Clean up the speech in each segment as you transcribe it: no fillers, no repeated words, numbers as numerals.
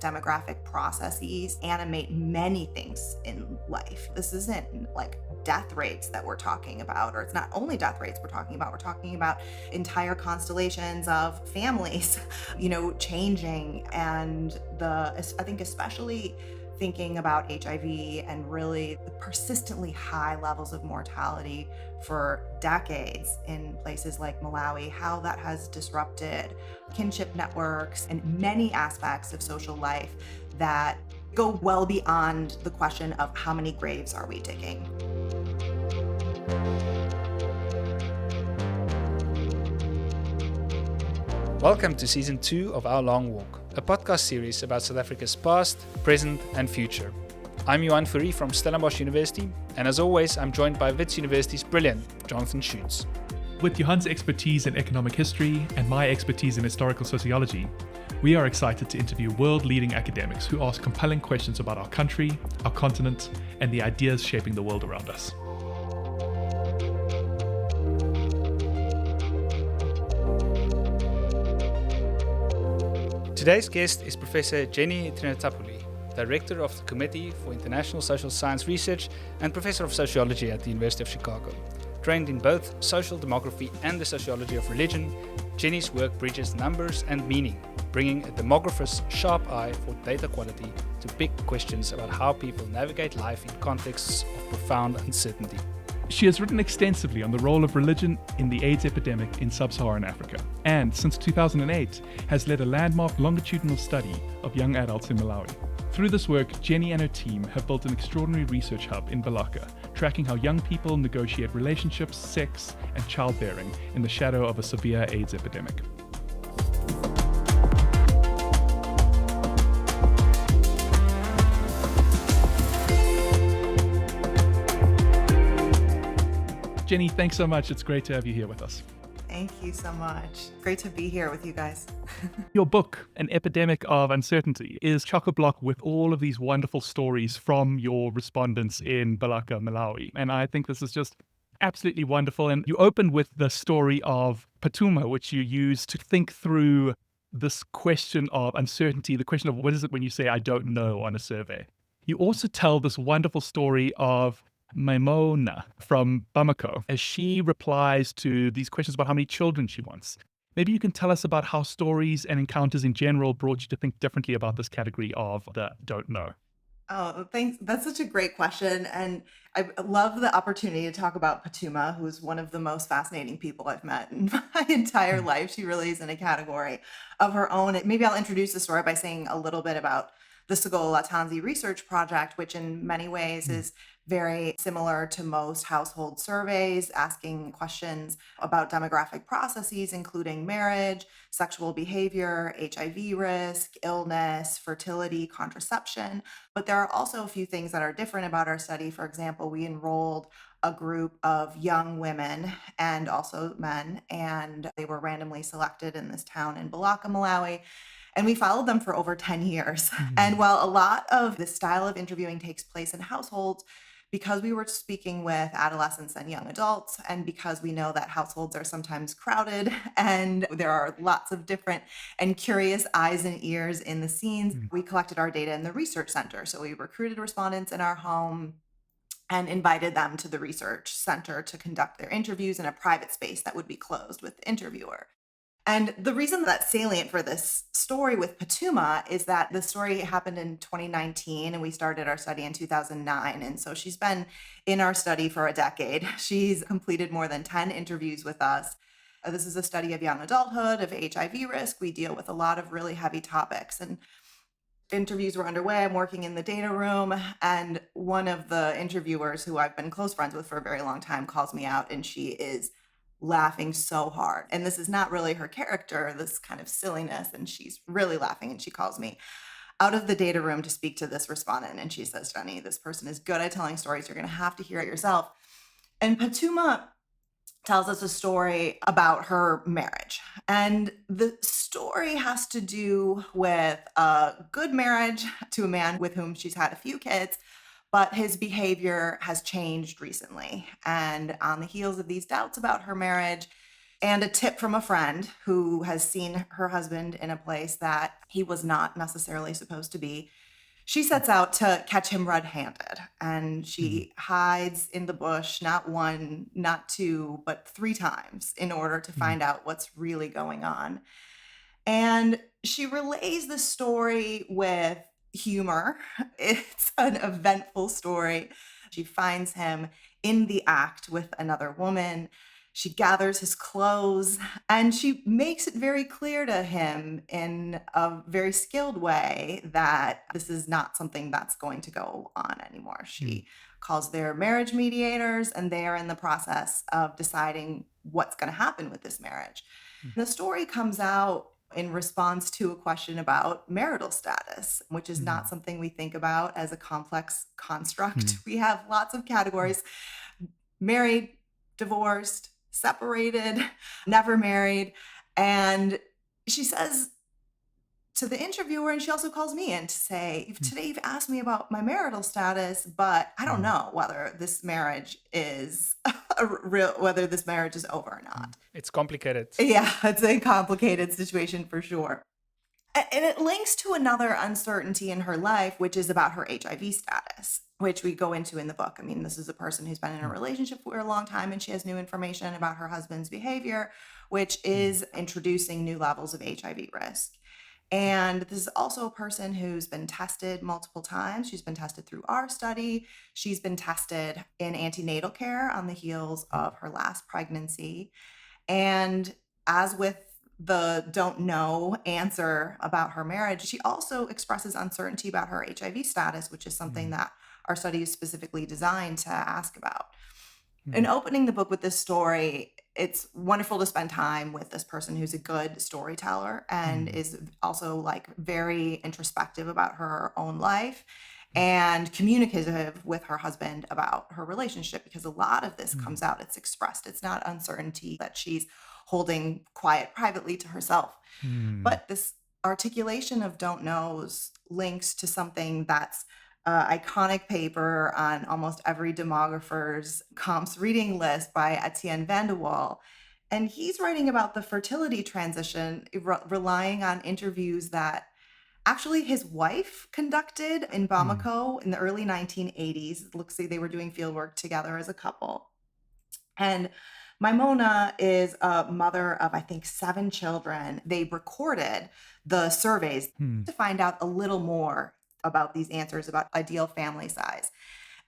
demographic processes animate many things in life. This isn't like death rates that we're talking about, or it's not only death rates we're talking about entire constellations of families, changing. And I think especially thinking about HIV and really the persistently high levels of mortality for decades in places like Malawi, how that has disrupted kinship networks and many aspects of social life that go well beyond the question of how many graves are we digging. Welcome to Season 2 of Our Long Walk, a podcast series about South Africa's past, present and future. I'm Johan Fourie from Stellenbosch University, and as always, I'm joined by Wits University's brilliant Jonathan Schoots. With Johan's expertise in economic history and my expertise in historical sociology, we are excited to interview world-leading academics who ask compelling questions about our country, our continent, and the ideas shaping the world around us. Today's guest is Professor Jenny Trinitapoli, Director of the Committee for International Social Science Research and Professor of Sociology at the University of Chicago. Trained in both social demography and the sociology of religion, Jenny's work bridges numbers and meaning, bringing a demographer's sharp eye for data quality to big questions about how people navigate life in contexts of profound uncertainty. She has written extensively on the role of religion in the AIDS epidemic in sub-Saharan Africa, and since 2008 has led a landmark longitudinal study of young adults in Malawi. Through this work, Jenny and her team have built an extraordinary research hub in Balaka, tracking how young people negotiate relationships, sex, and childbearing in the shadow of a severe AIDS epidemic. Jenny, thanks so much. It's great to have you here with us. Thank you so much. Great to be here with you guys. Your book, An Epidemic of Uncertainty, is chock-a-block with all of these wonderful stories from your respondents in Balaka, Malawi. And I think this is just absolutely wonderful. And you open with the story of Patuma, which you use to think through this question of uncertainty, the question of what is it when you say, I don't know on a survey. You also tell this wonderful story of Maimona from Bamako as she replies to these questions about how many children she wants. Maybe you can tell us about how stories and encounters in general brought you to think differently about this category of the don't know. Oh, thanks. That's such a great question. And I love the opportunity to talk about Patuma, who's one of the most fascinating people I've met in my entire life. She really is in a category of her own. Maybe I'll introduce the story by saying a little bit about the Tsogolo la Thanzi research project, which in many ways is very similar to most household surveys, asking questions about demographic processes, including marriage, sexual behavior, HIV risk, illness, fertility, contraception. But there are also a few things that are different about our study. For example, we enrolled a group of young women and also men, and they were randomly selected in this town in Balaka, Malawi. And we followed them for over 10 years. And while a lot of this style of interviewing takes place in households, because we were speaking with adolescents and young adults, and because we know that households are sometimes crowded and there are lots of different and curious eyes and ears in the scenes, we collected our data in the research center. So we recruited respondents in our home and invited them to the research center to conduct their interviews in a private space that would be closed with the interviewer. And the reason that's salient for this story with Patuma is that the story happened in 2019 and we started our study in 2009. And so she's been in our study for a decade. She's completed more than 10 interviews with us. This is a study of young adulthood, of HIV risk. We deal with a lot of really heavy topics. And interviews were underway. I'm working in the data room. And one of the interviewers who I've been close friends with for a very long time calls me out, and she is laughing so hard. And this is not really her character, this kind of silliness. And she's really laughing. And she calls me out of the data room to speak to this respondent. And she says, Jenny, this person is good at telling stories. You're going to have to hear it yourself. And Patuma tells us a story about her marriage. And the story has to do with a good marriage to a man with whom she's had a few kids, but his behavior has changed recently. And on the heels of these doubts about her marriage, and a tip from a friend who has seen her husband in a place that he was not necessarily supposed to be. She sets out to catch him red-handed, and she hides in the bush, not one, not two, but 3 times in order to find out what's really going on. And she relays the story with humor. It's an eventful story. She finds him in the act with another woman. She gathers his clothes and she makes it very clear to him in a very skilled way that this is not something that's going to go on anymore. She calls their marriage mediators, and they are in the process of deciding what's going to happen with this marriage. The story comes out in response to a question about marital status, which is not something we think about as a complex construct. We have lots of categories: married, divorced, separated, never married. And she says to the interviewer, and she also calls me in to say, today you've asked me about my marital status, but I don't know whether this marriage is whether this marriage is over or not. It's complicated. Yeah, it's a complicated situation for sure. And it links to another uncertainty in her life, which is about her HIV status, which we go into in the book. I mean, this is a person who's been in a relationship for a long time, and she has new information about her husband's behavior, which is introducing new levels of HIV risk. And this is also a person who's been tested multiple times. She's been tested through our study. She's been tested in antenatal care on the heels of her last pregnancy. And as with the don't know answer about her marriage, she also expresses uncertainty about her HIV status, which is something that our study is specifically designed to ask about. In opening the book with this story, it's wonderful to spend time with this person who's a good storyteller and is also like very introspective about her own life and communicative with her husband about her relationship, because a lot of this comes out, it's expressed. It's not uncertainty that she's holding quiet privately to herself. But this articulation of don't knows links to something that's iconic paper on almost every demographer's comps reading list by Etienne van de Waal. And he's writing about the fertility transition, relying on interviews that actually his wife conducted in Bamako in the early 1980s. It looks like they were doing fieldwork together as a couple. And Maimona is a mother of, I think, 7 children. They recorded the surveys to find out a little more about these answers about ideal family size.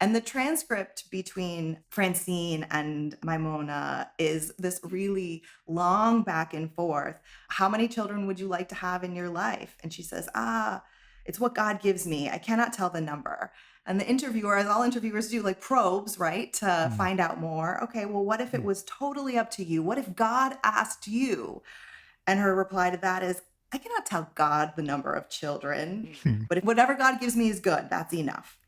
And the transcript between Francine and Maimona is this really long back and forth. How many children would you like to have in your life? And she says, it's what God gives me. I cannot tell the number. And the interviewer, as all interviewers do, like probes, right, to find out more. Okay, well, what if it was totally up to you? What if God asked you? And her reply to that is, I cannot tell God the number of children, but if whatever God gives me is good, that's enough.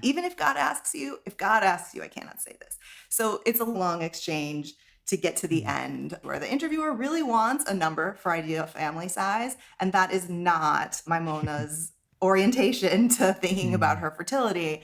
Even if God asks you, I cannot say this. So it's a long exchange to get to the end where the interviewer really wants a number for ideal family size. And that is not Maimona's orientation to thinking about her fertility.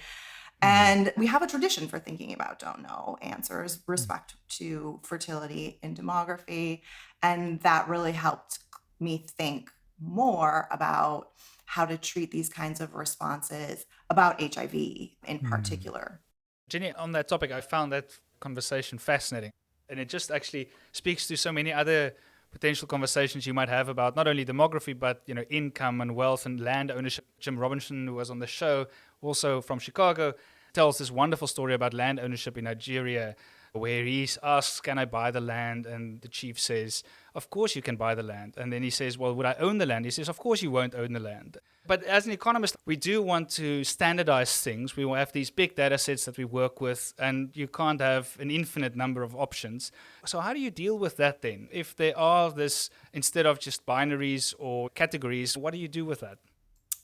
And we have a tradition for thinking about don't know answers, respect to fertility in demography. And that really helped me think more about how to treat these kinds of responses about HIV in particular. Jenny, on that topic, I found that conversation fascinating. And it just actually speaks to so many other potential conversations you might have about not only demography, but income and wealth and land ownership. Jim Robinson, who was on the show, also from Chicago, tells this wonderful story about land ownership in Nigeria, where he asks, can I buy the land? And the chief says, of course you can buy the land. And then he says, well, would I own the land? He says, of course you won't own the land. But as an economist, we do want to standardize things. We will have these big data sets that we work with, and you can't have an infinite number of options. So how do you deal with that then? If there are this, instead of just binaries or categories, what do you do with that?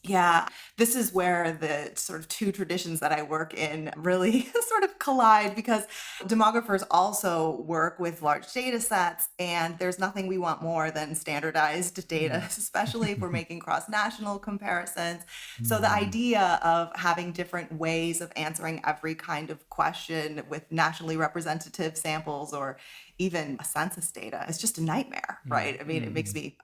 Yeah, this is where the sort of two traditions that I work in really sort of collide, because demographers also work with large data sets, and there's nothing we want more than standardized data, especially if we're making cross-national comparisons. So the idea of having different ways of answering every kind of question with nationally representative samples or even census data is just a nightmare, right? I mean, it makes me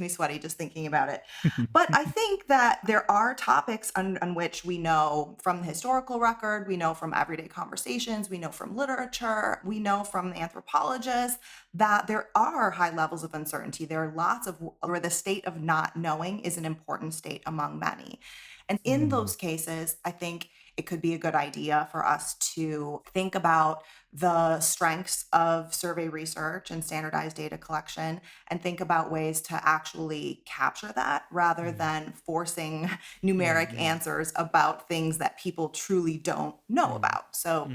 sweaty just thinking about it. But I think that there are topics on which we know from the historical record, we know from everyday conversations, we know from literature, we know from anthropologists that there are high levels of uncertainty. There are lots of where the state of not knowing is an important state among many. And in those cases, I think it could be a good idea for us to think about the strengths of survey research and standardized data collection and think about ways to actually capture that rather than forcing numeric answers about things that people truly don't know about. So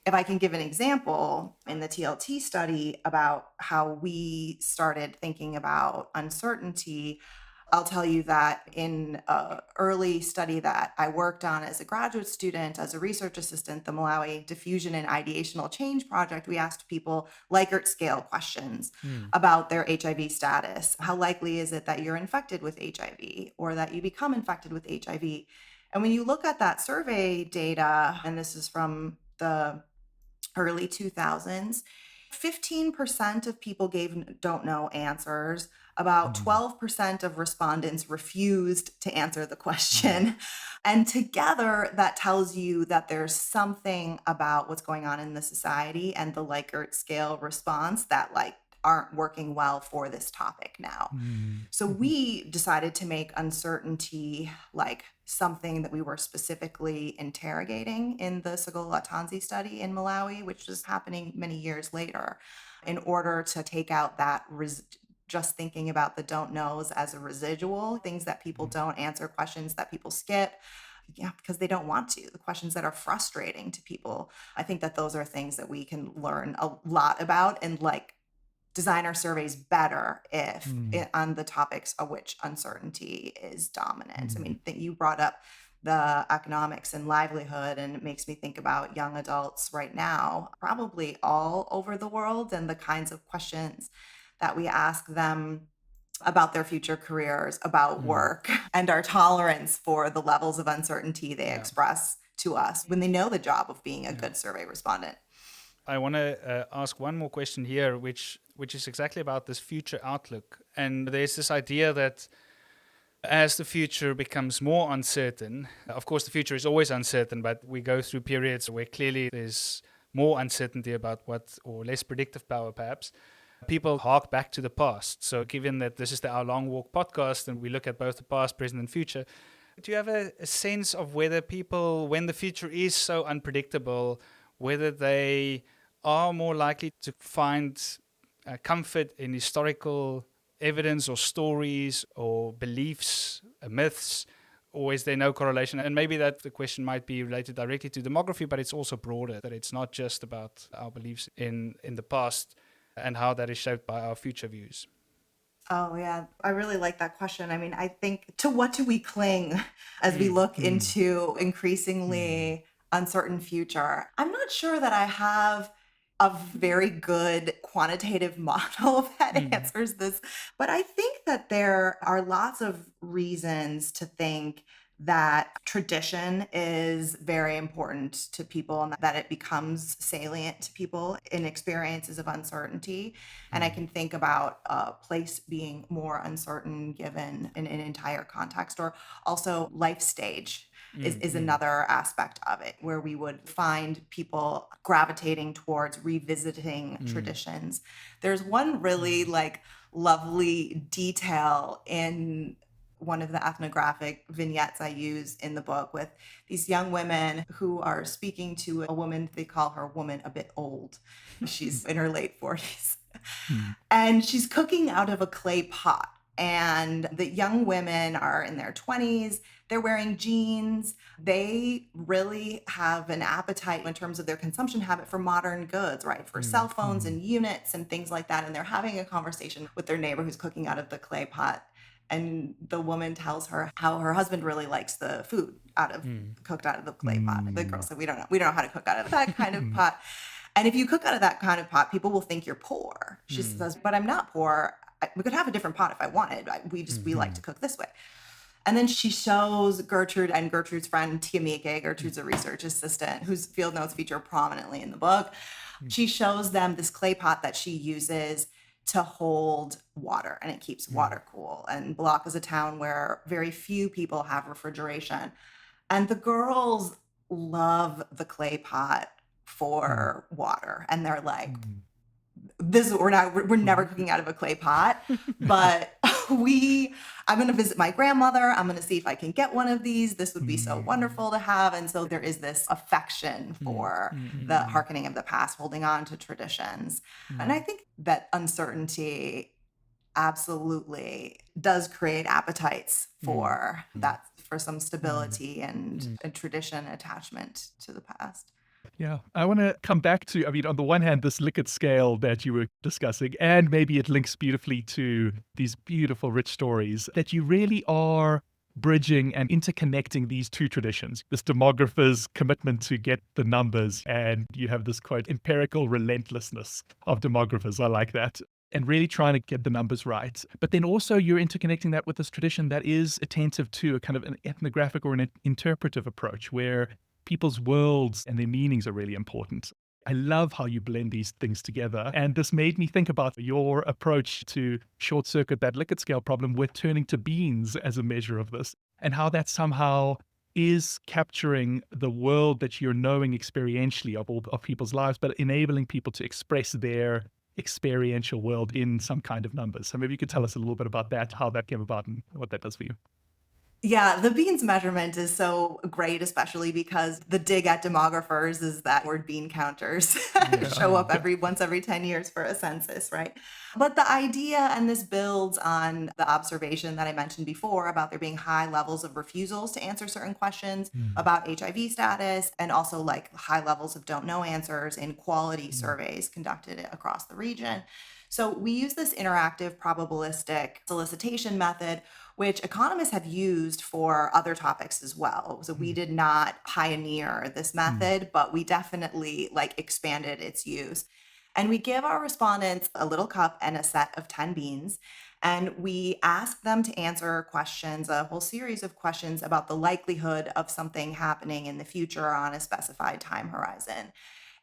if I can give an example in the TLT study about how we started thinking about uncertainty, I'll tell you that in an early study that I worked on as a graduate student, as a research assistant, the Malawi Diffusion and Ideational Change Project, we asked people Likert-scale questions about their HIV status. How likely is it that you're infected with HIV or that you become infected with HIV? And when you look at that survey data, and this is from the early 2000s, 15% of people gave don't know answers. About 12% of respondents refused to answer the question. And together, that tells you that there's something about what's going on in the society and the Likert scale response that aren't working well for this topic now. So we decided to make uncertainty something that we were specifically interrogating in the Tsogolo la Thanzi study in Malawi, which is happening many years later, in order to take out that just thinking about the don't knows as a residual, things that people don't answer, questions that people skip. Yeah, because they don't want to, the questions that are frustrating to people. I think that those are things that we can learn a lot about and design our surveys better if on the topics of which uncertainty is dominant. I mean, you brought up the economics and livelihood, and it makes me think about young adults right now, probably all over the world, and the kinds of questions that we ask them about their future careers, about work, and our tolerance for the levels of uncertainty they express to us when they know the job of being a good survey respondent. I want to ask one more question here, which is exactly about this future outlook. And there's this idea that as the future becomes more uncertain, of course the future is always uncertain, but we go through periods where clearly there's more uncertainty about or less predictive power perhaps, people hark back to the past. So given that this is the Our Long Walk podcast and we look at both the past, present and future, do you have a sense of whether people, when the future is so unpredictable, whether they are more likely to find comfort in historical evidence or stories or beliefs, myths, or is there no correlation? And maybe that the question might be related directly to demography, but it's also broader, that it's not just about our beliefs in the past and how that is shaped by our future views. Oh, yeah. I really like that question. I mean, I think, to what do we cling as we look into increasingly uncertain future? I'm not sure that I have a very good quantitative model that answers this, but I think that there are lots of reasons to think that tradition is very important to people and that it becomes salient to people in experiences of uncertainty. And I can think about a place being more uncertain given an entire context, or also life stage is another aspect of it, where we would find people gravitating towards revisiting traditions. There's one really lovely detail in one of the ethnographic vignettes I use in the book, with these young women who are speaking to a woman, they call her woman a bit old. She's in her late 40s. And she's cooking out of a clay pot. And the young women are in their 20s. They're wearing jeans. They really have an appetite in terms of their consumption habit for modern goods, right? For cell phones and units and things like that. And they're having a conversation with their neighbor who's cooking out of the clay pot. And the woman tells her how her husband really likes the food cooked out of the clay pot. The girl said, we don't know how to cook out of that kind of pot. And if you cook out of that kind of pot, people will think you're poor. She says, but I'm not poor. We could have a different pot if I wanted. We like to cook this way. And then she shows Gertrude and Gertrude's friend Tiamike. Gertrude's a research assistant whose field notes feature prominently in the book. She shows them this clay pot that she uses to hold water, and it keeps water cool. And Balaka is a town where very few people have refrigeration. And the girls love the clay pot for water. And they're like, we're never cooking out of a clay pot, but I'm going to visit my grandmother. I'm going to see if I can get one of these. This would be so wonderful to have. And so there is this affection for the hearkening of the past, holding on to traditions. And I think that uncertainty absolutely does create appetites for that, for some stability and a tradition attachment to the past. Yeah, I want to come back to, on the one hand, this Likert-scale that you were discussing, and maybe it links beautifully to these beautiful, rich stories, that you really are bridging and interconnecting these two traditions. This demographer's commitment to get the numbers, and you have this quote, empirical relentlessness of demographers. I like that. And really trying to get the numbers right. But then also you're interconnecting that with this tradition that is attentive to a kind of an ethnographic or an interpretive approach where people's worlds and their meanings are really important. I love how you blend these things together. And this made me think about your approach to short circuit that Likert-scale problem with turning to beans as a measure of this, and how that somehow is capturing the world that you're knowing experientially of people's lives, but enabling people to express their experiential world in some kind of numbers. So maybe you could tell us a little bit about that, how that came about and what that does for you. Yeah, the beans measurement is so great, especially because the dig at demographers is that word bean counters show up once every 10 years for a census, right? But the idea, and this builds on the observation that I mentioned before about there being high levels of refusals to answer certain questions about HIV status, and also like high levels of don't know answers in quality surveys conducted across the region. So we use this interactive probabilistic solicitation method, which economists have used for other topics as well. So we did not pioneer this method, but we definitely expanded its use. And we give our respondents a little cup and a set of 10 beans, and we ask them to answer questions, a whole series of questions about the likelihood of something happening in the future on a specified time horizon,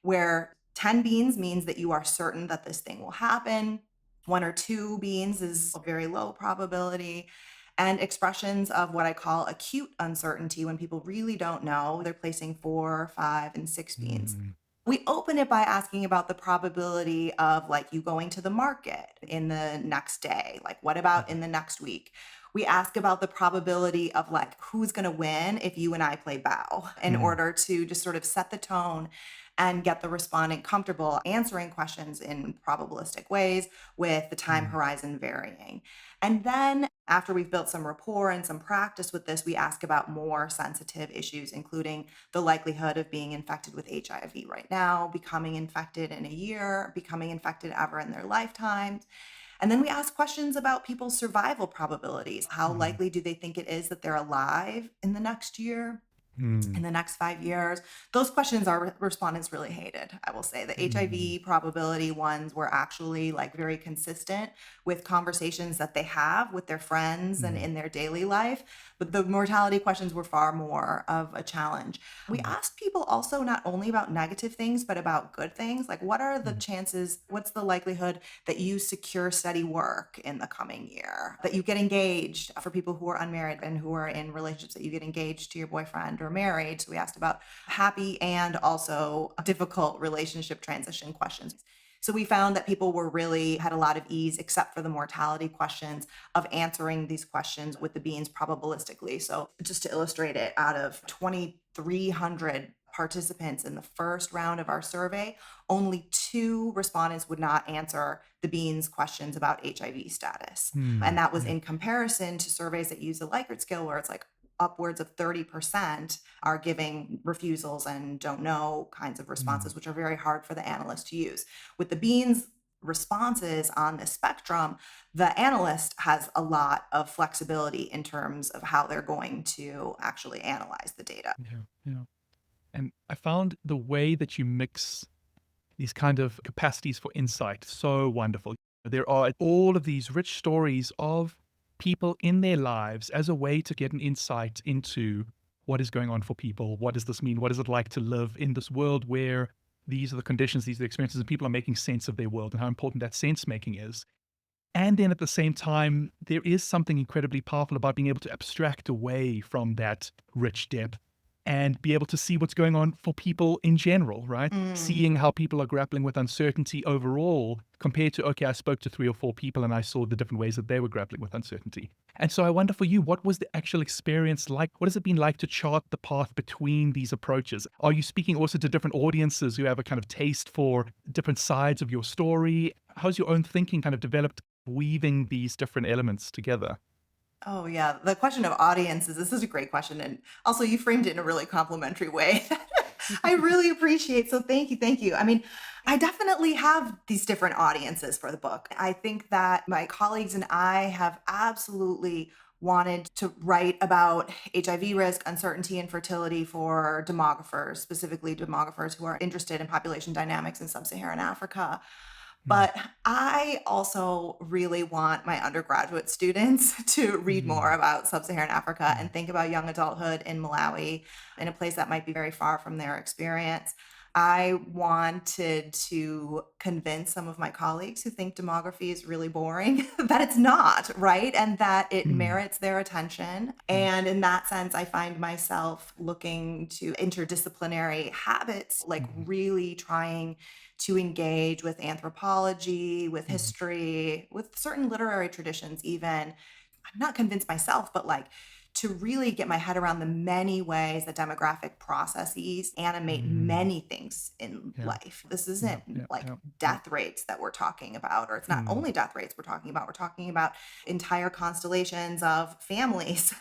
where 10 beans means that you are certain that this thing will happen. 1 or 2 beans is a very low probability. And expressions of what I call acute uncertainty, when people really don't know, they're placing 4, 5, and 6 beans. We open it by asking about the probability of you going to the market in the next day. What about in the next week? We ask about the probability of who's going to win if you and I play bow, in order to just sort of set the tone and get the respondent comfortable answering questions in probabilistic ways with the time horizon varying. And then after we've built some rapport and some practice with this, we ask about more sensitive issues, including the likelihood of being infected with HIV right now, becoming infected in a year, becoming infected ever in their lifetimes. And then we ask questions about people's survival probabilities. How likely do they think it is that they're alive in the next year? In the next 5 years? Those questions our respondents really hated. I will say the HIV probability ones were actually very consistent with conversations that they have with their friends and in their daily life. But the mortality questions were far more of a challenge. We asked people also not only about negative things, but about good things. What are the chances, what's the likelihood that you secure steady work in the coming year? That you get engaged, for people who are unmarried and who are in relationships, that you get engaged to your boyfriend or married. So we asked about happy and also difficult relationship transition questions. So we found that people had a lot of ease, except for the mortality questions, of answering these questions with the beans probabilistically. So just to illustrate it, out of 2,300 participants in the first round of our survey, only 2 respondents would not answer the beans questions about HIV status. And that was in comparison to surveys that use the Likert-scale, where it's upwards of 30% are giving refusals and don't know kinds of responses, which are very hard for the analyst to use. With the beans responses on the spectrum, the analyst has a lot of flexibility in terms of how they're going to actually analyze the data. Yeah, yeah. And I found the way that you mix these kind of capacities for insight so wonderful. There are all of these rich stories of people in their lives as a way to get an insight into what is going on for people. What does this mean? What is it like to live in this world where these are the conditions, these are the experiences, and people are making sense of their world and how important that sense making is. And then at the same time, there is something incredibly powerful about being able to abstract away from that rich depth and be able to see what's going on for people in general, right? Mm. Seeing how people are grappling with uncertainty overall compared to, okay, I spoke to 3 or 4 people and I saw the different ways that they were grappling with uncertainty. And so I wonder for you, what was the actual experience like? What has it been like to chart the path between these approaches? Are you speaking also to different audiences who have a kind of taste for different sides of your story? How's your own thinking kind of developed weaving these different elements together? Oh, yeah. The question of audiences, this is a great question. And also, you framed it in a really complimentary way that I really appreciate. So, thank you. Thank you. I mean, I definitely have these different audiences for the book. I think that my colleagues and I have absolutely wanted to write about HIV risk, uncertainty, and fertility for demographers, specifically demographers who are interested in population dynamics in sub Saharan Africa. Mm, But I also really want my undergraduate students to read more mm, about sub Saharan Africa mm, and think about young adulthood in Malawi, in a place that might be very far from their experience. I wanted to convince some of my colleagues who think demography is really boring that it's not, right? And that it mm, merits their attention. mm, And in that sense, I find myself looking to interdisciplinary habits, like mm, really trying to engage with anthropology, with mm, history, with certain literary traditions, even. I'm not convinced myself, but like to really get my head around the many ways that demographic processes animate mm. many things in Yeah, life. This yeah, isn't yeah, like yeah, yeah. death rates that we're talking about, or it's not Mm, only death rates we're talking about entire constellations of families,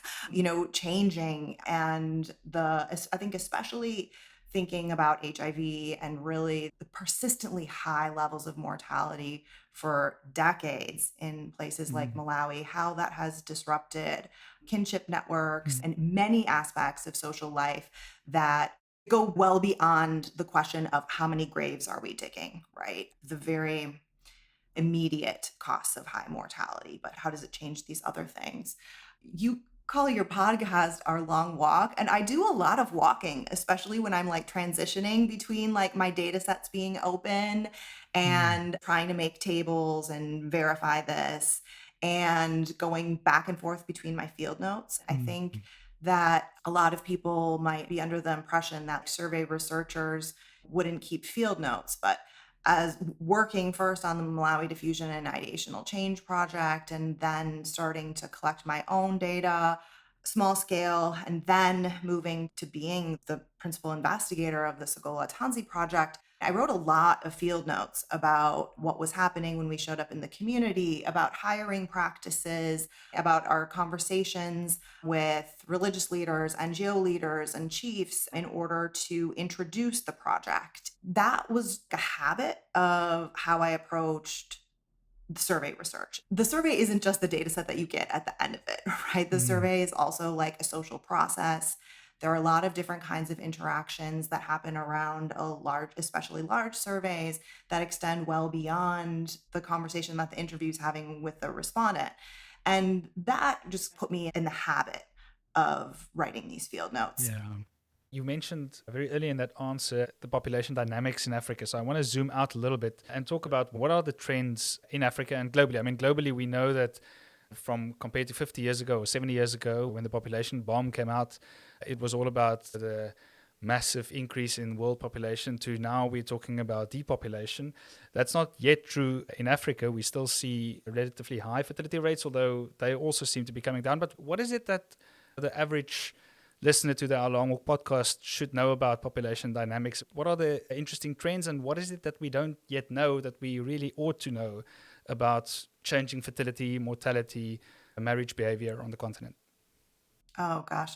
changing. And I think especially thinking about HIV and really the persistently high levels of mortality for decades in places like mm, Malawi, how that has disrupted kinship networks mm, and many aspects of social life that go well beyond the question of how many graves are we digging, right? The very immediate costs of high mortality, but how does it change these other things? You call your podcast Our Long Walk, and I do a lot of walking, especially when I'm like transitioning between like my data sets being open mm, and trying to make tables and verify this and going back and forth between my field notes. I mm, think mm, that a lot of people might be under the impression that survey researchers wouldn't keep field notes, but as working first on the Malawi Diffusion and Ideational Change project, and then starting to collect my own data, small scale, and then moving to being the principal investigator of the Tsogolo la Thanzi project. I wrote a lot of field notes about what was happening when we showed up in the community, about hiring practices, about our conversations with religious leaders, NGO leaders, and chiefs in order to introduce the project. That was a habit of how I approached the survey research. The survey isn't just the data set that you get at the end of it, right? The mm, survey is also like a social process. There are a lot of different kinds of interactions that happen around especially large surveys that extend well beyond the conversation that the interview is having with the respondent. And that just put me in the habit of writing these field notes. yeah. You mentioned very early in that answer the population dynamics in Africa. So I want to zoom out a little bit and talk about what are the trends in Africa and globally. I mean, globally, we know that from compared to 50 years ago or 70 years ago, when the population bomb came out, it was all about the massive increase in world population to now we're talking about depopulation. That's not yet true in Africa. We still see relatively high fertility rates, although they also seem to be coming down. But what is it that the average listener to the Our Long Walk podcast should know about population dynamics? What are the interesting trends and what is it that we don't yet know that we really ought to know about changing fertility, mortality, marriage behavior on the continent? Oh, gosh.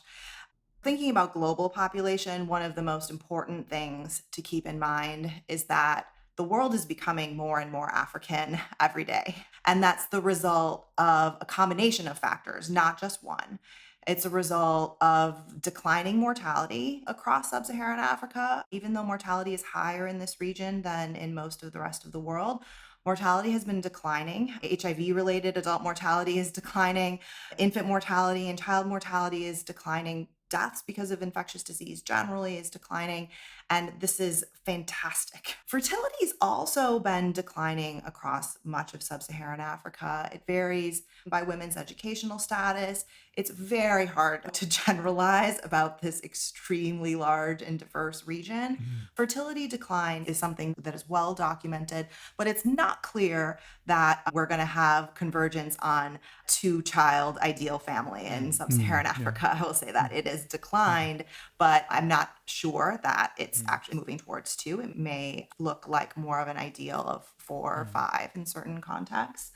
Thinking about global population, one of the most important things to keep in mind is that the world is becoming more and more African every day. And that's the result of a combination of factors, not just one. It's a result of declining mortality across sub-Saharan Africa. Even though mortality is higher in this region than in most of the rest of the world, mortality has been declining. HIV-related adult mortality is declining. Infant mortality and child mortality is declining. Deaths because of infectious disease generally is declining. And this is fantastic. Fertility has also been declining across much of sub-Saharan Africa. It varies by women's educational status. It's very hard to generalize about this extremely large and diverse region. Fertility decline is something that is well documented, but it's not clear that we're going to have convergence on two-child ideal family in sub-Saharan Africa. I will say that it has declined, but I'm not sure that it's actually moving towards two. It may look like more of an ideal of 4 or 5 in certain contexts.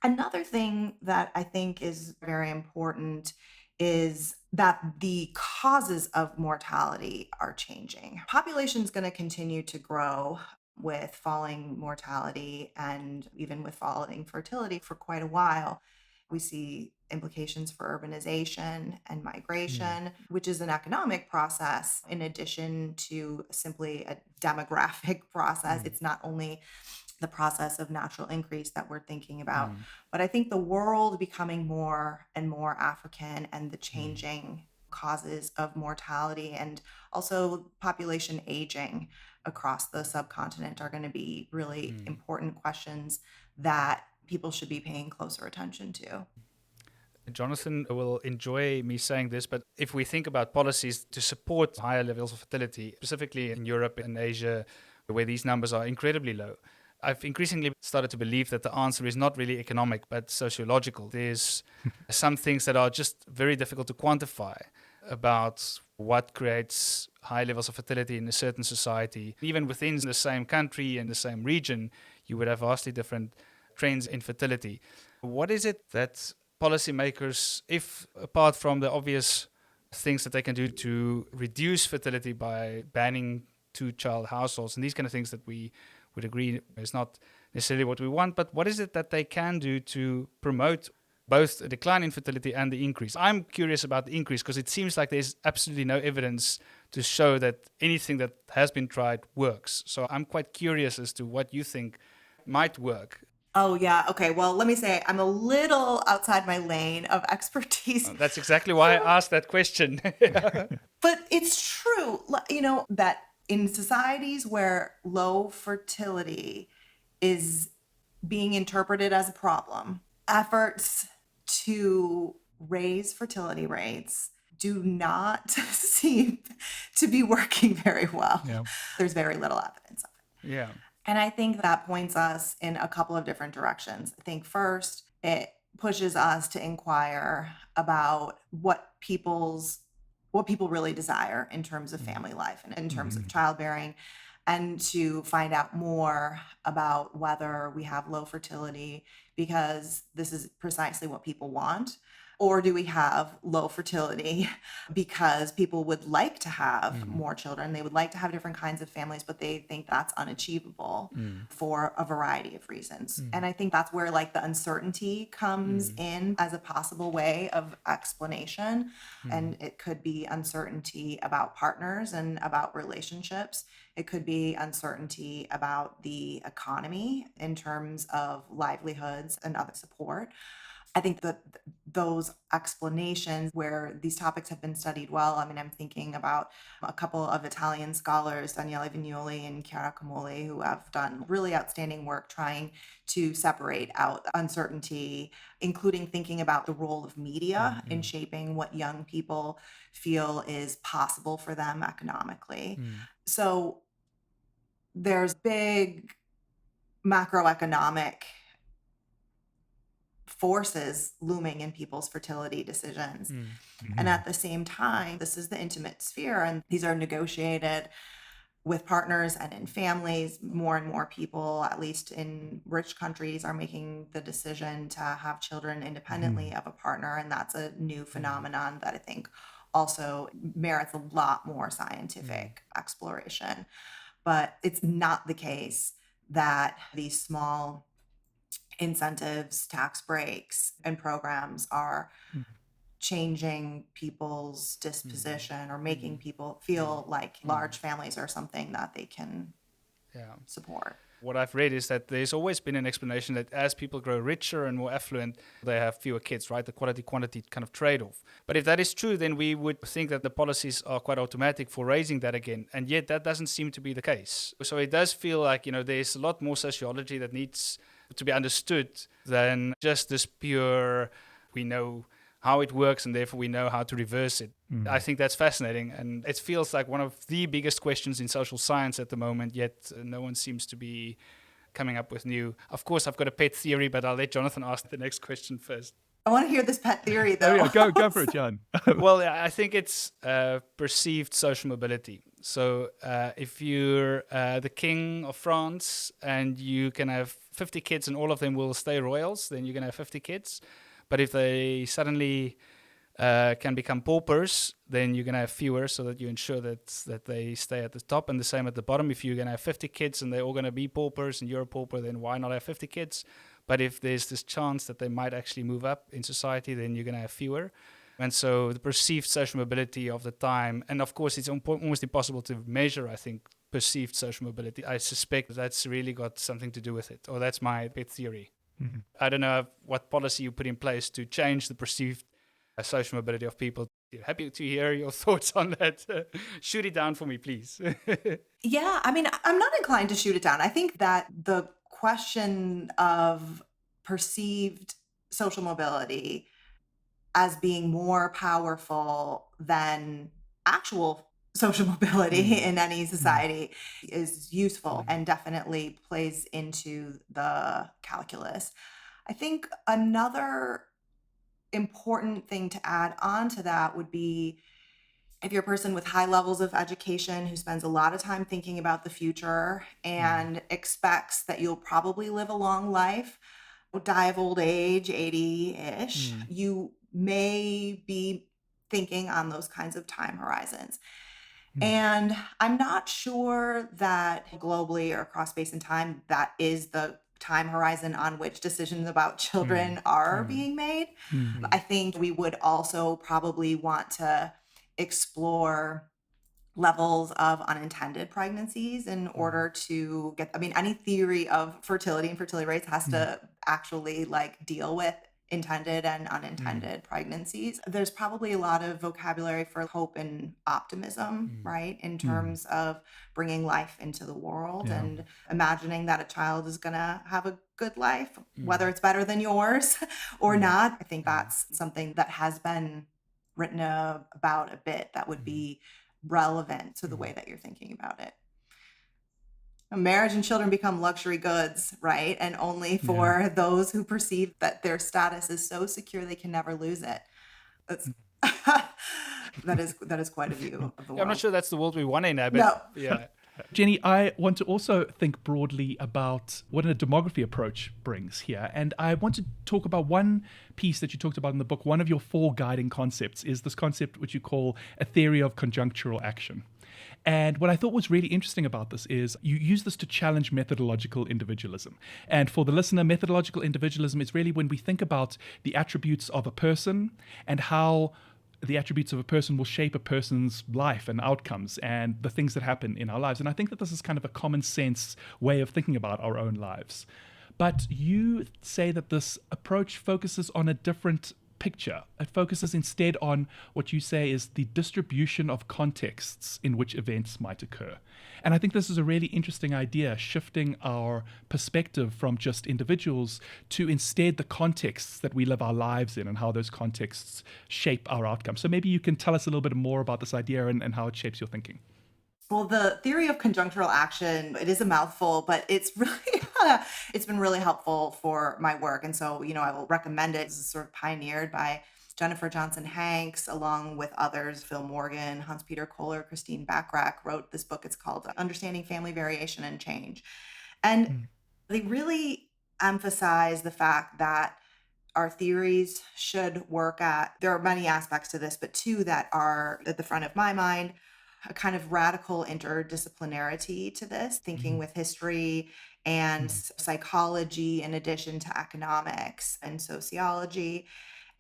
Another thing that I think is very important is that the causes of mortality are changing. Population is going to continue to grow with falling mortality and even with falling fertility for quite a while. We see implications for urbanization and migration, which is an economic process in addition to simply a demographic process. It's not only the process of natural increase that we're thinking about, but I think the world becoming more and more African and the changing causes of mortality and also population aging across the subcontinent are going to be really important questions that people should be paying closer attention to. Jonathan will enjoy me saying this, but if we think about policies to support higher levels of fertility, specifically in Europe and Asia, where these numbers are incredibly low, I've increasingly started to believe that the answer is not really economic, but sociological. There's some things that are just very difficult to quantify about what creates high levels of fertility in a certain society. Even within the same country and the same region, you would have vastly different trends in fertility. What is it that policymakers, if apart from the obvious things that they can do to reduce fertility by banning two-child households and these kind of things that we would agree is not necessarily what we want, but what is it that they can do to promote both a decline in fertility and the increase? I'm curious about the increase because it seems like there's absolutely no evidence to show that anything that has been tried works. So I'm quite curious as to what you think might work. Oh, yeah. Okay. Well, let me say I'm a little outside my lane of expertise. That's exactly why I asked that question. But it's true, that in societies where low fertility is being interpreted as a problem, efforts to raise fertility rates do not seem to be working very well. Yeah. There's very little evidence of it. Yeah. And I think that points us in a couple of different directions. I think first, it pushes us to inquire about what people really desire in terms of family life and in terms of childbearing, and to find out more about whether we have low fertility because this is precisely what people want, or do we have low fertility because people would like to have more children? They would like to have different kinds of families, but they think that's unachievable for a variety of reasons. And I think that's where the uncertainty comes in as a possible way of explanation. And it could be uncertainty about partners and about relationships. It could be uncertainty about the economy in terms of livelihoods and other support. I think that those explanations where these topics have been studied well, I'm thinking about a couple of Italian scholars, Daniele Vignoli and Chiara Camoli, who have done really outstanding work trying to separate out uncertainty, including thinking about the role of media in shaping what young people feel is possible for them economically. So there's big macroeconomic forces looming in people's fertility decisions. And at the same time, this is the intimate sphere, and these are negotiated with partners and in families. More and more people, at least in rich countries, are making the decision to have children independently of a partner. And that's a new phenomenon that I think also merits a lot more scientific exploration. But it's not the case that these small incentives, tax breaks, and programs are changing people's disposition or making people feel like large families are something that they can support. What I've read is that there's always been an explanation that as people grow richer and more affluent, they have fewer kids, right? The quality-quantity kind of trade-off. But if that is true, then we would think that the policies are quite automatic for raising that again. And yet that doesn't seem to be the case. So it does feel like, there's a lot more sociology that needs to be understood than just this pure, we know how it works and therefore we know how to reverse it. I think that's fascinating, and it feels like one of the biggest questions in social science at the moment, yet no one seems to be coming up with new. Of course, I've got a pet theory, but I'll let Jonathan ask the next question first. I want to hear this pet theory, though. Oh, yeah, go for it, Johan. Well, I think it's perceived social mobility. So if you're the king of France and you can have 50 kids and all of them will stay royals, then you're going to have 50 kids. But if they suddenly can become paupers, then you're going to have fewer, so that you ensure that they stay at the top, and the same at the bottom. If you're going to have 50 kids and they're all going to be paupers and you're a pauper, then why not have 50 kids? But if there's this chance that they might actually move up in society, then you're going to have fewer. And so the perceived social mobility of the time, and of course it's almost impossible to measure, I think, perceived social mobility. I suspect that's really got something to do with it, or that's my pet theory. I don't know what policy you put in place to change the perceived social mobility of people. Happy to hear your thoughts on that. Shoot it down for me, please. Yeah, I mean, I'm not inclined to shoot it down. I think that the question of perceived social mobility as being more powerful than actual social mobility in any society is useful and definitely plays into the calculus. I think another important thing to add on to that would be if you're a person with high levels of education who spends a lot of time thinking about the future and expects that you'll probably live a long life, die of old age, 80-ish, you may be thinking on those kinds of time horizons. And I'm not sure that globally or across space and time, that is the time horizon on which decisions about children are being made. I think we would also probably want to explore levels of unintended pregnancies in order to get, any theory of fertility and fertility rates has to actually deal with intended and unintended pregnancies. There's probably a lot of vocabulary for hope and optimism, right? In terms of bringing life into the world and imagining that a child is going to have a good life, whether it's better than yours or not. I think that's something that has been written about a bit that would be relevant to the way that you're thinking about it. Marriage and children become luxury goods, right? And only for those who perceive that their status is so secure they can never lose it. That's that is quite a view of the world. I'm not sure that's the world we want in now, but No. yeah. Jenny, I want to also think broadly about what a demography approach brings here. And I want to talk about one piece that you talked about in the book. One of your 4 guiding concepts is this concept which you call a theory of conjunctural action. And what I thought was really interesting about this is you use this to challenge methodological individualism. And for the listener, methodological individualism is really when we think about the attributes of a person and how the attributes of a person will shape a person's life and outcomes and the things that happen in our lives. And I think that this is kind of a common sense way of thinking about our own lives. But you say that this approach focuses on a different picture. It focuses instead on what you say is the distribution of contexts in which events might occur. And I think this is a really interesting idea, shifting our perspective from just individuals to instead the contexts that we live our lives in and how those contexts shape our outcomes. So maybe you can tell us a little bit more about this idea and how it shapes your thinking. Well, the theory of conjunctural action, it is a mouthful, but it's really it's been really helpful for my work. And so, I will recommend it. This is sort of pioneered by Jennifer Johnson Hanks, along with others, Phil Morgan, Hans-Peter Kohler, Christine Bachrach wrote this book. It's called Understanding Family Variation and Change. And they really emphasize the fact that our theories should work at, there are many aspects to this, but 2 that are at the front of my mind, a kind of radical interdisciplinarity to this, thinking with history and psychology in addition to economics and sociology,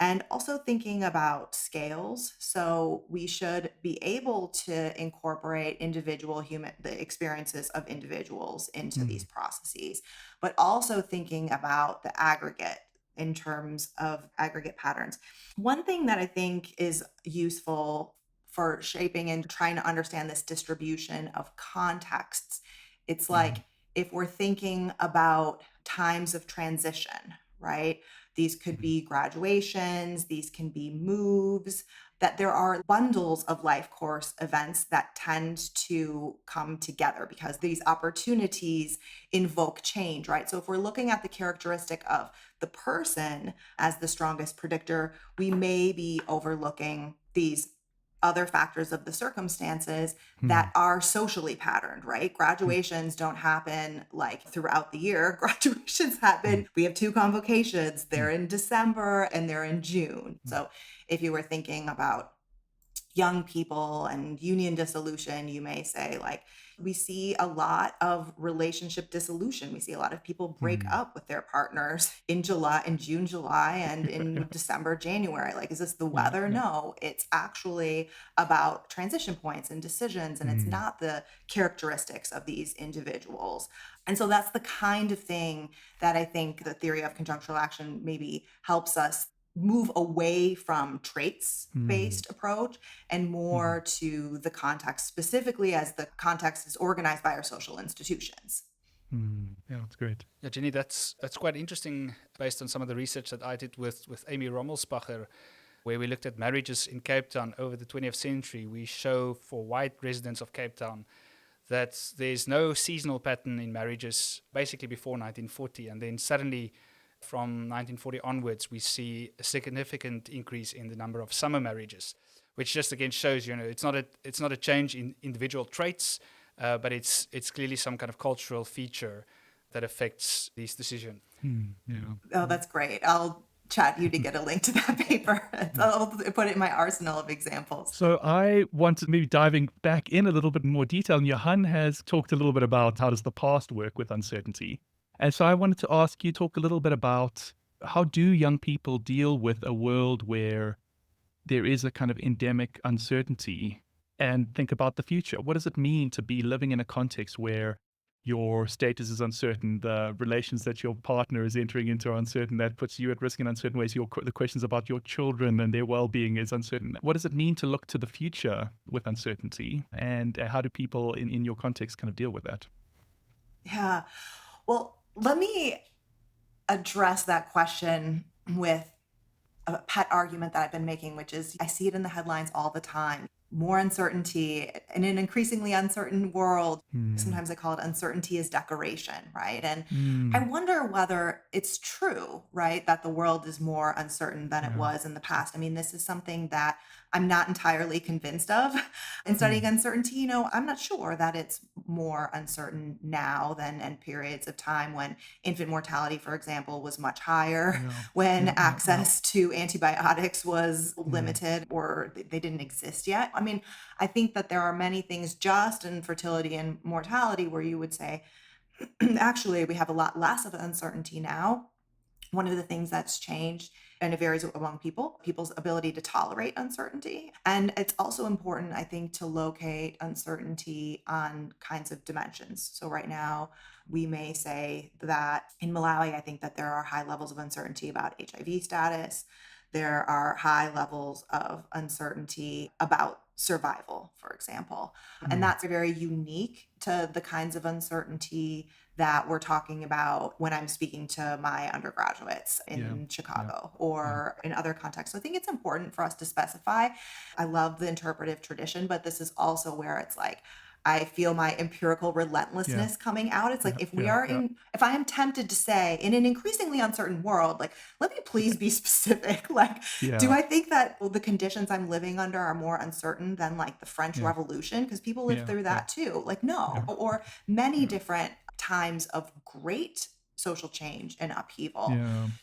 and also thinking about scales. So we should be able to incorporate the experiences of individuals into these processes, but also thinking about the aggregate in terms of aggregate patterns. One thing that I think is useful for shaping and trying to understand this distribution of contexts, it's like if we're thinking about times of transition, right? These could be graduations, these can be moves, that there are bundles of life course events that tend to come together because these opportunities invoke change, right? So if we're looking at the characteristic of the person as the strongest predictor, we may be overlooking these other factors of the circumstances that are socially patterned, right? Graduations don't happen like throughout the year. Graduations happen. We have 2 convocations. They're in December and they're in June. So if you were thinking about young people and union dissolution, you may say, like, we see a lot of relationship dissolution. We see a lot of people break up with their partners in June, July, and in December, January. Like, is this the weather? No, it's actually about transition points and decisions, and it's not the characteristics of these individuals. And so that's the kind of thing that I think the theory of conjunctural action maybe helps us move away from traits-based approach and more to the context, specifically as the context is organized by our social institutions. Yeah, that's great. Yeah, Jenny, that's quite interesting based on some of the research that I did with Amy Rommelsbacher, where we looked at marriages in Cape Town over the 20th century. We show for white residents of Cape Town that there's no seasonal pattern in marriages basically before 1940, and then suddenly from 1940 onwards, we see a significant increase in the number of summer marriages, which just again shows, it's not a change in individual traits, but it's clearly some kind of cultural feature that affects these decisions. Oh, that's great. I'll chat you to get a link to that paper. I'll put it in my arsenal of examples. So I want to maybe diving back in a little bit more detail. And Johan has talked a little bit about how does the past work with uncertainty. And so I wanted to ask you, talk a little bit about how do young people deal with a world where there is a kind of endemic uncertainty and think about the future? What does it mean to be living in a context where your status is uncertain, the relations that your partner is entering into are uncertain, that puts you at risk in uncertain ways, the questions about your children and their well-being is uncertain. What does it mean to look to the future with uncertainty? And how do people in your context kind of deal with that? Yeah. Well, let me address that question with a pet argument that I've been making, which is I see it in the headlines all the time. More uncertainty in an increasingly uncertain world. Sometimes I call it uncertainty is decoration, right? And I wonder whether it's true, right, that the world is more uncertain than it was in the past. I mean, this is something that I'm not entirely convinced of in studying uncertainty. I'm not sure that it's more uncertain now than in periods of time when infant mortality, for example, was much higher, when access to antibiotics was limited or they didn't exist yet. I mean, I think that there are many things just in fertility and mortality where you would say, actually, we have a lot less of uncertainty now. One of the things that's changed, and it varies among people's ability to tolerate uncertainty. And it's also important, I think, to locate uncertainty on kinds of dimensions. So right now, we may say that in Malawi, I think that there are high levels of uncertainty about HIV status. There are high levels of uncertainty about survival, for example. And that's very unique to the kinds of uncertainty that we're talking about when I'm speaking to my undergraduates in Chicago or in other contexts. So I think it's important for us to specify. I love the interpretive tradition, but this is also where it's like, I feel my empirical relentlessness coming out. It's like if I am tempted to say in an increasingly uncertain world, like, let me please be specific. Like, do I think that the conditions I'm living under are more uncertain than like the French Revolution? Because people lived through that too. Like, no, or many different times of great social change and upheaval.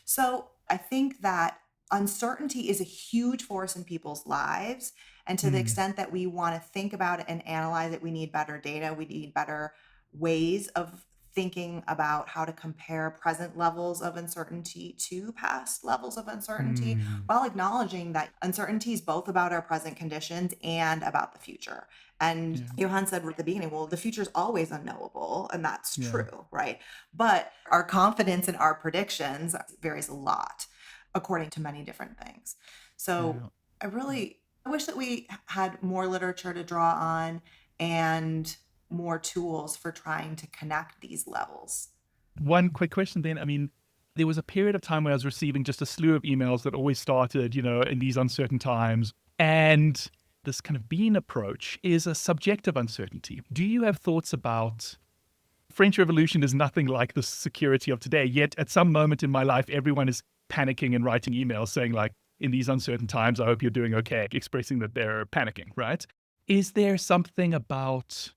So I think that uncertainty is a huge force in people's lives. And to the extent that we want to think about it and analyze it, we need better data. We need better ways of thinking about how to compare present levels of uncertainty to past levels of uncertainty, while acknowledging that uncertainty is both about our present conditions and about the future. And Johan said at the beginning, well, the future is always unknowable, and that's true, right? But our confidence in our predictions varies a lot according to many different things. So I wish that we had more literature to draw on and more tools for trying to connect these levels. One quick question then. I mean, there was a period of time where I was receiving just a slew of emails that always started, in these uncertain times. And this kind of bean approach is a subjective uncertainty. Do you have thoughts about French Revolution is nothing like the security of today, yet at some moment in my life, everyone is panicking and writing emails saying like, in these uncertain times, I hope you're doing okay, expressing that they're panicking, right? Is there something about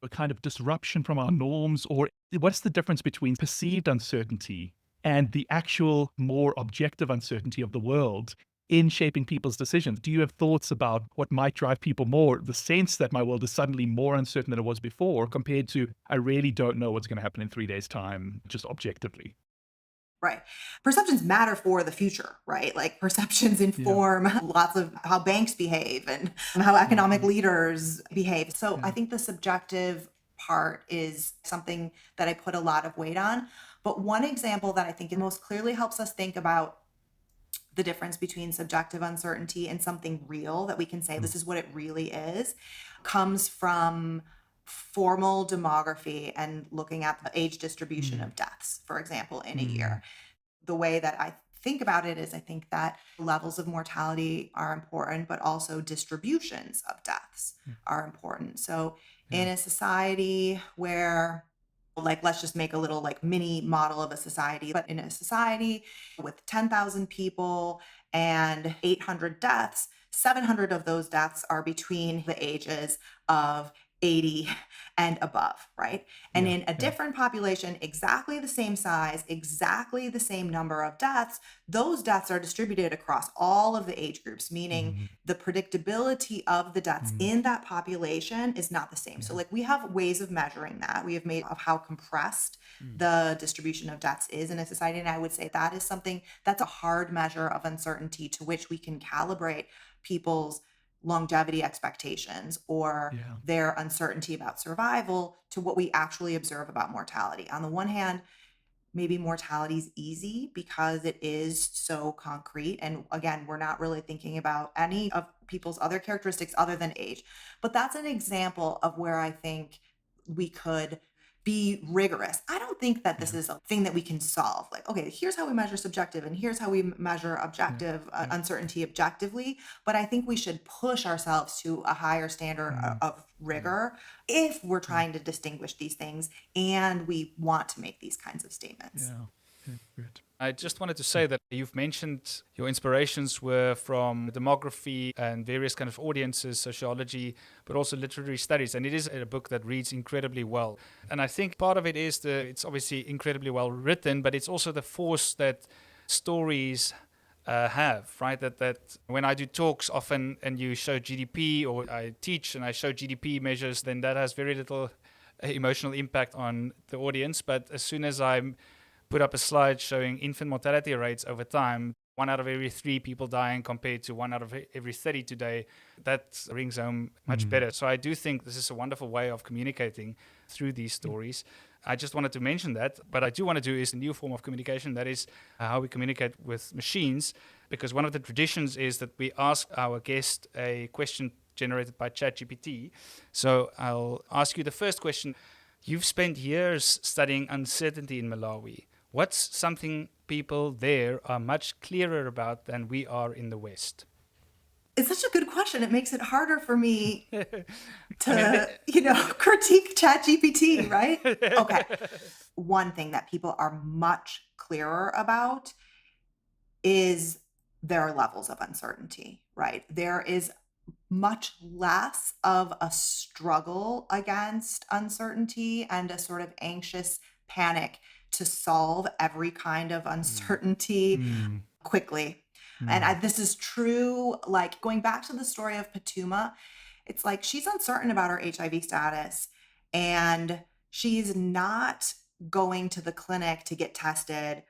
a kind of disruption from our norms, or what's the difference between perceived uncertainty and the actual more objective uncertainty of the world in shaping people's decisions? Do you have thoughts about what might drive people more, the sense that my world is suddenly more uncertain than it was before, compared to I really don't know what's going to happen in 3 days' time, just objectively? Right. Perceptions matter for the future, right? Like perceptions inform lots of how banks behave and how economic leaders behave. So I think the subjective part is something that I put a lot of weight on. But one example that I think most clearly helps us think about the difference between subjective uncertainty and something real that we can say this is what it really is comes from formal demography and looking at the age distribution of deaths, for example, in a year. The way that I think about it is I think that levels of mortality are important, but also distributions of deaths are important. So in a society where, like, let's just make a little like mini model of a society, but in a society with 10,000 people and 800 deaths, 700 of those deaths are between the ages of 80 and above, right? And in a different population, exactly the same size, exactly the same number of deaths, those deaths are distributed across all of the age groups, meaning the predictability of the deaths in that population is not the same. So like we have ways of measuring that. We have made of how compressed the distribution of deaths is in a society. And I would say that is something that's a hard measure of uncertainty to which we can calibrate people's longevity expectations or their uncertainty about survival to what we actually observe about mortality. On the one hand, maybe mortality is easy because it is so concrete. And again, we're not really thinking about any of people's other characteristics other than age. But that's an example of where I think we could be rigorous. I don't think that this is a thing that we can solve. Like, okay, here's how we measure subjective and here's how we measure objective uncertainty objectively. But I think we should push ourselves to a higher standard of rigor if we're trying to distinguish these things and we want to make these kinds of statements. Good. I just wanted to say that you've mentioned your inspirations were from demography and various kind of audiences, sociology, but also literary studies. And it is a book that reads incredibly well. And I think part of it is it's obviously incredibly well written, but it's also the force that stories have, right? That when I do talks often and you show GDP, or I teach and I show GDP measures, then that has very little emotional impact on the audience. But as soon as I'm put up a slide showing infant mortality rates over time, 1 out of every 3 people dying compared to 1 out of every 30 today, that rings home much better. So I do think this is a wonderful way of communicating through these stories. I just wanted to mention that. But I do want to do is a new form of communication, that is how we communicate with machines, because one of the traditions is that we ask our guest a question generated by ChatGPT. So I'll ask you the first question. You've spent years studying uncertainty in Malawi. What's something people there are much clearer about than we are in the West? It's such a good question. It makes it harder for me to, critique ChatGPT, right? Okay. One thing that people are much clearer about is their levels of uncertainty, right? There is much less of a struggle against uncertainty and a sort of anxious panic to solve every kind of uncertainty quickly. And this is true, like going back to the story of Patuma, it's like she's uncertain about her HIV status and she's not going to the clinic to get tested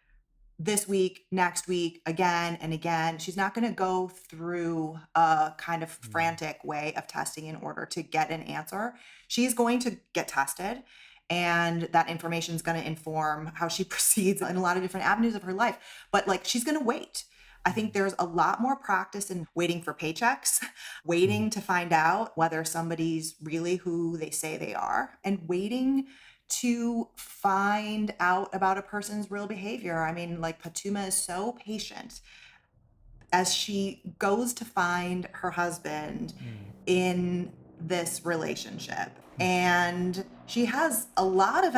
this week, next week, again and again. She's not going to go through a kind of frantic way of testing in order to get an answer. She's going to get tested, and that information is going to inform how she proceeds in a lot of different avenues of her life. But like, she's going to wait. I think there's a lot more practice in waiting for paychecks, waiting to find out whether somebody's really who they say they are, and waiting to find out about a person's real behavior. I mean, like, Patuma is so patient as she goes to find her husband in this relationship. And she has a lot of